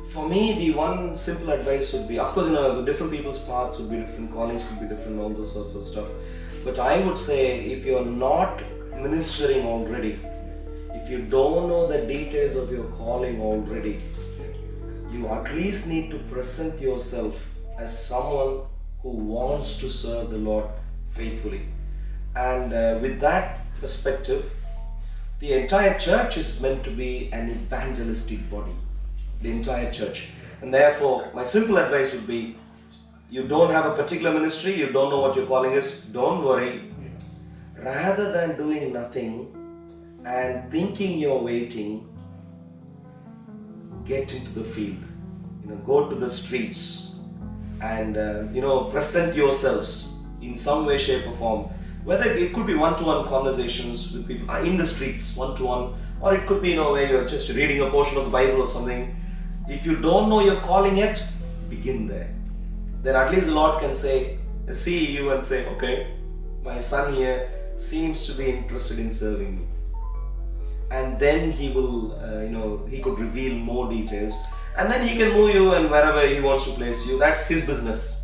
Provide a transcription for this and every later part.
For me, the one simple advice would be, of course, different people's paths would be different, callings could be different, all those sorts of stuff. But I would say, if you're not ministering already, if you don't know the details of your calling already, you at least need to present yourself as someone who wants to serve the Lord faithfully. And with that perspective, the entire church is meant to be an evangelistic body. The entire church. And therefore, my simple advice would be, you don't have a particular ministry, you don't know what your calling is, don't worry. Rather than doing nothing and thinking you're waiting, get into the field. Go to the streets and present yourselves in some way, shape or form. Whether it could be one-to-one conversations with people in the streets, one-to-one, or it could be where you're just reading a portion of the Bible or something. If you don't know your calling yet, begin there. Then at least the Lord can see you and say, okay, my son here seems to be interested in serving me. And then he will, he could reveal more details. And then he can move you and wherever he wants to place you, that's his business.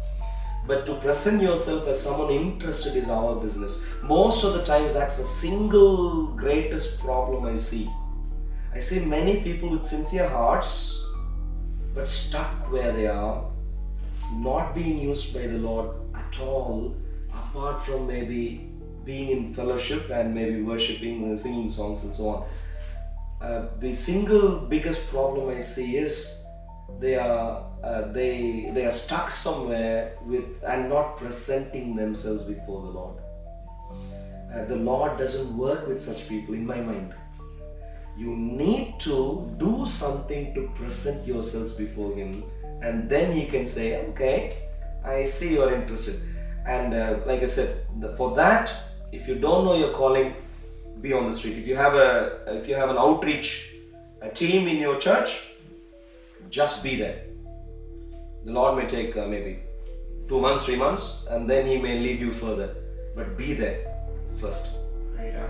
But to present yourself as someone interested is our business. Most of the times that's the single greatest problem I see. I see many people with sincere hearts, but stuck where they are, not being used by the Lord at all, apart from maybe being in fellowship and maybe worshipping and singing songs and so on. The single biggest problem I see is they are stuck somewhere and not presenting themselves before the Lord. The Lord doesn't work with such people, in my mind. You need to do something to present yourselves before Him, and then He can say, okay, I see you're interested. And like I said, for that, if you don't know your calling, be on the street. If you have an outreach team in your church, just be there. The Lord may take maybe 2 months, 3 months, and then He may lead you further. But be there first.